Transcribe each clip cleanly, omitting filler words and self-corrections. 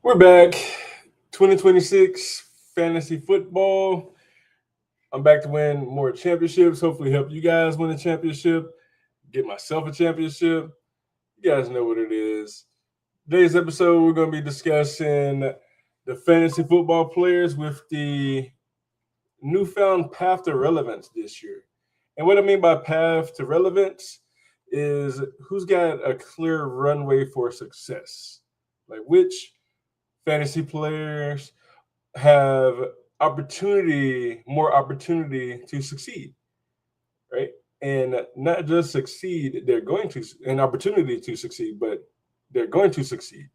We're back. 2026 fantasy football. I'm back to win more championships. Hopefully, help you guys win a championship, get myself a championship. You guys know what it is. Today's episode, we're going to be discussing the fantasy football players with the newfound path to relevance this year. And what I mean by path to relevance is who's got a clear runway for success. Like which fantasy players have more opportunity to succeed, right? And not just succeed, they're going to an opportunity to succeed, but they're going to succeed,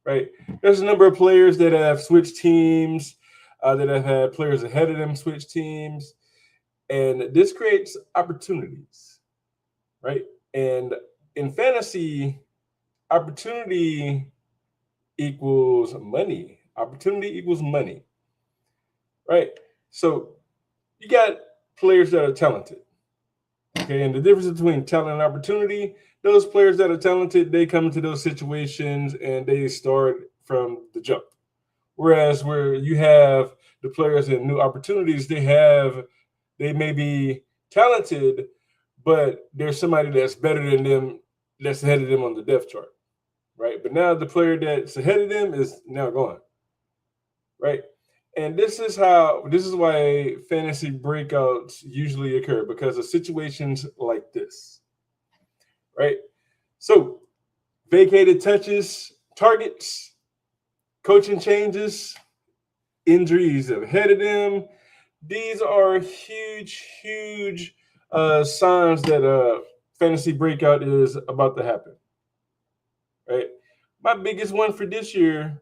right? There's a number of players that have switched teams, that have had players ahead of them switch teams, and this creates opportunities, right? And in fantasy, opportunity equals money. Opportunity equals money, right? So you got players that are talented. Okay, and the difference between talent and opportunity, those players that are talented, they come into those situations and they start from the jump. Whereas where you have the players in new opportunities, they may be talented, but there's somebody that's better than them, that's ahead of them on the depth chart, right? But now the player that's ahead of them is now gone, right? And this is why fantasy breakouts usually occur because of situations like this, right? So vacated touches, targets, coaching changes, injuries ahead of them. These are huge signs that a fantasy breakout is about to happen, right? My biggest one for this year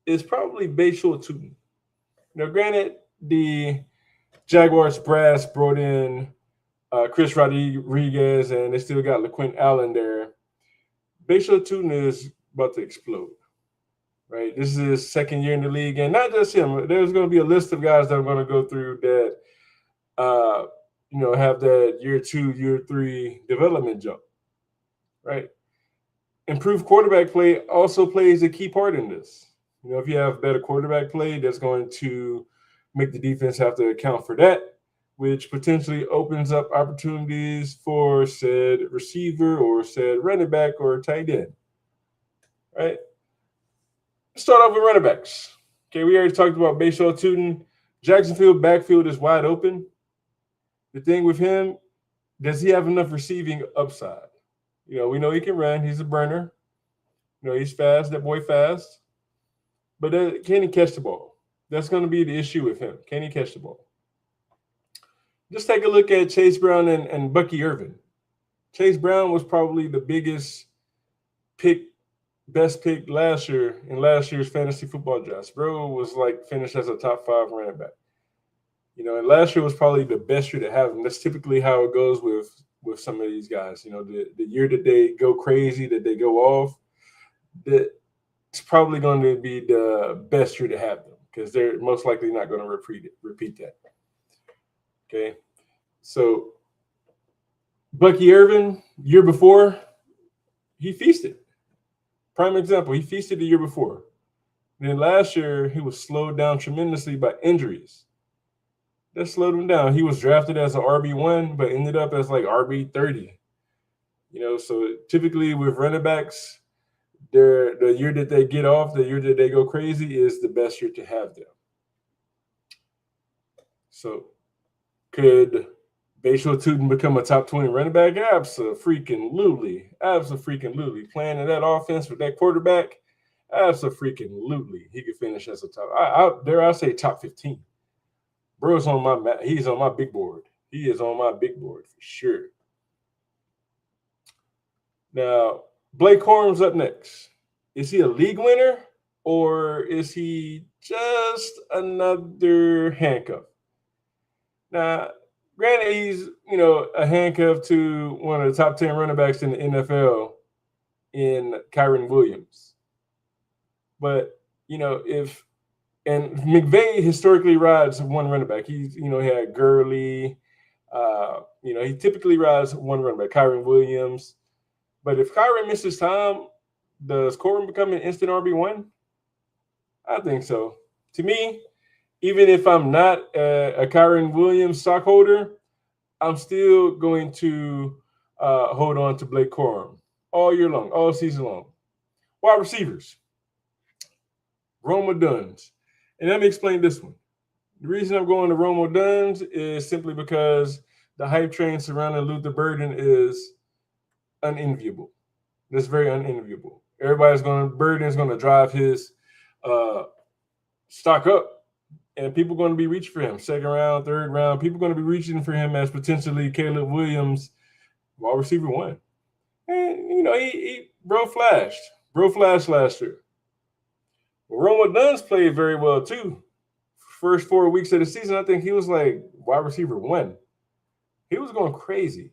is probably Bhayshul Tuten. Now, granted, the Jaguars brass brought in Chris Rodriguez, and they still got LaQuint Allen there. Bhayshul Tuten is about to explode, right? This is his second year in the league, and not just him. There's going to be a list of guys that I'm going to go through that, have that year two, year three development jump, right? Improved quarterback play also plays a key part in this. If you have better quarterback play, that's going to make the defense have to account for that, which potentially opens up opportunities for said receiver or said running back or tight end. Right? Let's start off with running backs. Okay, we already talked about Bhayshul Tuten. Jacksonville backfield is wide open. The thing with him, does he have enough receiving upside? We know he can run. He's a burner. He's fast. That boy fast. But can he catch the ball? That's going to be the issue with him. Can he catch the ball? Just take a look at Chase Brown and Bucky Irving. Chase Brown was probably the best pick last year in last year's fantasy football draft. Bro was like finished as a top 5 running back. And last year was probably the best year to have him. That's typically how it goes with some of these guys. The year that they go crazy, that they go off, that it's probably going to be the best year to have them because they're most likely not going to repeat that. Okay. So Bucky Irving, year before, he feasted. Prime example, he feasted the year before. And then last year, he was slowed down tremendously by injuries. That slowed him down. He was drafted as an RB1, but ended up as like RB30. So typically with running backs, the year that they get off, the year that they go crazy is the best year to have them. So could Bhayshul Tuten become a top 20 running back? Absolutely. Playing in that offense with that quarterback, absolutely. He could finish as a I'll say top 15. Bro's he's on my big board. He is on my big board for sure. Now, Blake Corum's up next. Is he a league winner or is he just another handcuff? Now, granted, he's a handcuff to one of the top 10 running backs in the NFL in Kyren Williams. But if McVay historically rides one running back. He had Gurley. He typically rides one running back, Kyren Williams. But if Kyren misses time, Does Corbin become an instant RB1? I think so. To me, even if I'm not a Kyron Williams stockholder, I'm still going to hold on to Blake Corum all year long, all season long. Wide receivers, Rome Odunze. And let me explain this one. The reason I'm going to Rome Odunze is simply because the hype train surrounding Luther Burden is unenviable. That's very unenviable. Burden is going to drive his stock up, and people are going to be reaching for him. Second round, third round, people are going to be reaching for him as potentially Caleb Williams, wide receiver 1. And, he flashed. Bro flashed last year. Well, Rome Odunze played very well, too. First 4 weeks of the season, I think he was like wide receiver 1. He was going crazy.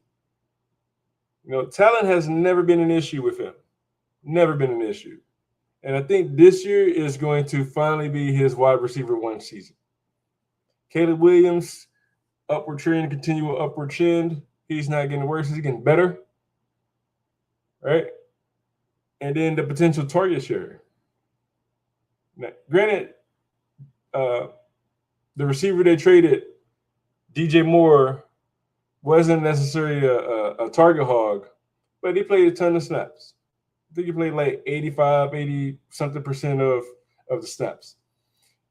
Talent has never been an issue with him. Never been an issue. And I think this year is going to finally be his wide receiver 1 season. Caleb Williams, upward trend, continual upward trend. He's not getting worse. He's getting better. Right? And then the potential target share. Now, granted, the receiver they traded, DJ Moore, wasn't necessarily a target hog, but he played a ton of snaps. I think he played like 80-something% of the snaps.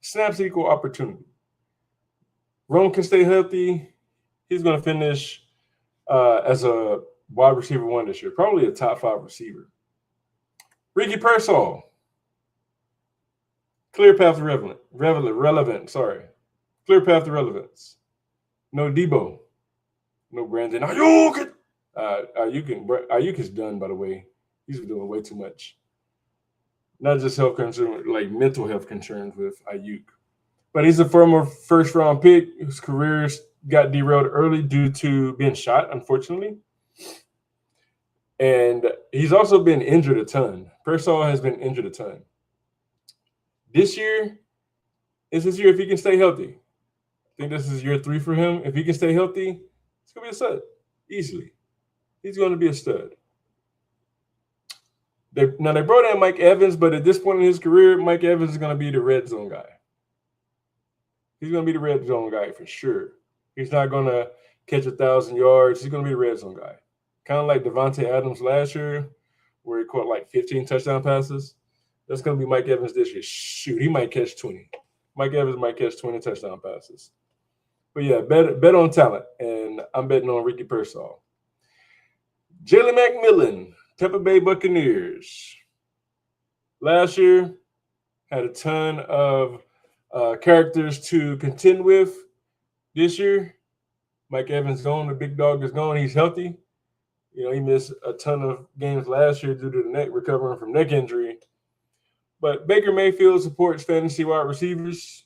Snaps equal opportunity. Rome can stay healthy. He's going to finish as a wide receiver 1 this year, probably a top 5 receiver. Ricky Pearsall. Clear path to relevant. Clear path to relevance. No Debo. No Brandon Ayuk. Ayuk is done, by the way. He's been doing way too much. Not just health concerns, like mental health concerns with Ayuk. But he's a former first-round pick whose career got derailed early due to being shot, unfortunately. And he's also been injured a ton. Pearsall has been injured a ton. This year is his year if he can stay healthy. I think this is year 3 for him. If he can stay healthy, it's going to be a stud. Easily. He's going to be a stud. They brought in Mike Evans, but at this point in his career, Mike Evans is going to be the red zone guy. He's going to be the red zone guy for sure. He's not going to catch 1,000 yards. He's going to be the red zone guy. Kind of like Devontae Adams last year, where he caught like 15 touchdown passes. That's going to be Mike Evans this year. Shoot, he might catch 20. Mike Evans might catch 20 touchdown passes. But yeah, bet on talent, and I'm betting on Ricky Pearsall. Jalen McMillan, Tampa Bay Buccaneers. Last year, had a ton of characters to contend with. This year, Mike Evans gone. The big dog is gone. He's healthy. He missed a ton of games last year due to the neck, recovering from neck injury. But Baker Mayfield supports fantasy wide receivers.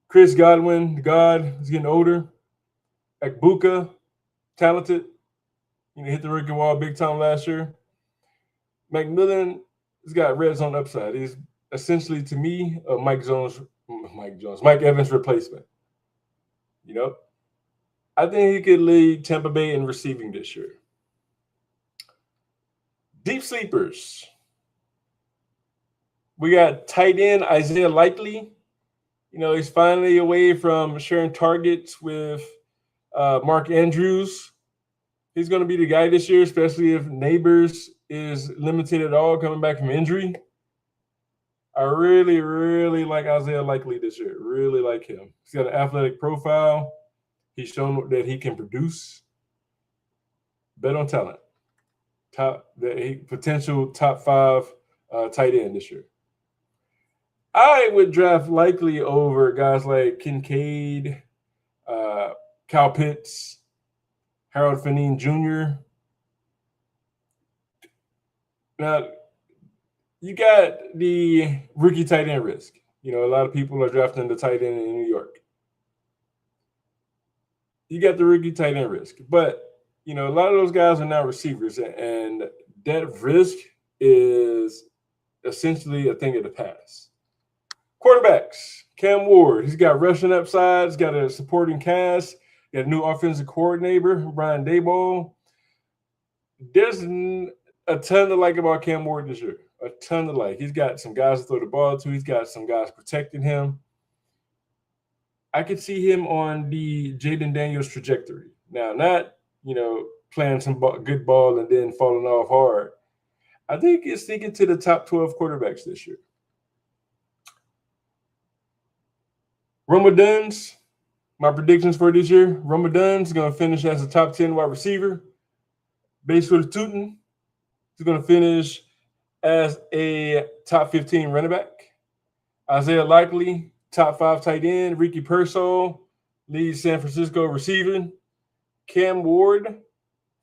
Chris Godwin, the God, is getting older. Ekbuka, talented. Hit the rookie wall big time last year. McMillan has got red zone upside. He's essentially, to me, a Mike Evans replacement. I think he could lead Tampa Bay in receiving this year. Deep sleepers. We got tight end Isaiah Likely. He's finally away from sharing targets with Mark Andrews. He's going to be the guy this year, especially if Neighbors is limited at all coming back from injury. I really, really like Isaiah Likely this year. Really like him. He's got an athletic profile. He's shown that he can produce. Bet on talent. Potential top 5 tight end this year. I would draft Likely over guys like Kincaid, Kyle Pitts, Harold Fanine Jr. Now, you got the rookie tight end risk. A lot of people are drafting the tight end in New York. You got the rookie tight end risk. But, a lot of those guys are now receivers, and that risk is essentially a thing of the past. Quarterbacks, Cam Ward. He's got rushing upside. He's got a supporting cast. Got a new offensive coordinator, Brian Daboll. a ton to like about Cam Ward this year. A ton to like. He's got some guys to throw the ball to. He's got some guys protecting him. I could see him on the Jaden Daniels trajectory. Now, not, playing some good ball and then falling off hard. I think it's thinking to the top 12 quarterbacks this year. Dunn's, my predictions for this year. Dunn's going to finish as a top 10 wide receiver. Bhayshul Tuten is going to finish as a top 15 running back. Isaiah Likely, top 5 tight end. Ricky Pearsall leads San Francisco receiving. Cam Ward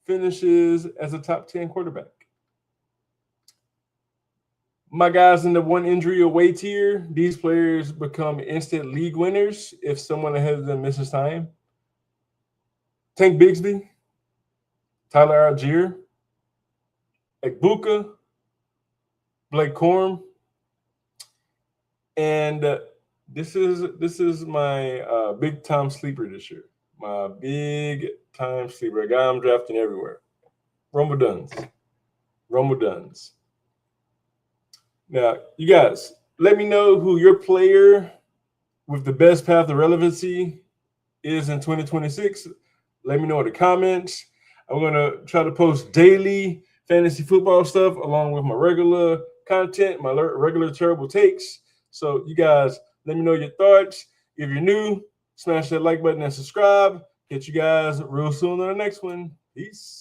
finishes as a top 10 quarterback. My guys in the one injury away tier, these players become instant league winners if someone ahead of them misses time. Tank Bigsby, Tyler Algier, Ekbuka, Blake Corum, and this is my big time sleeper this year. My big time sleeper, a guy I'm drafting everywhere. Dunn's. Now, you guys, let me know who your player with the best path to relevancy is in 2026. Let me know in the comments. I'm going to try to post daily fantasy football stuff along with my regular content, my regular terrible takes. So you guys, let me know your thoughts. If you're new, smash that like button and subscribe. Catch you guys real soon on the next one. Peace.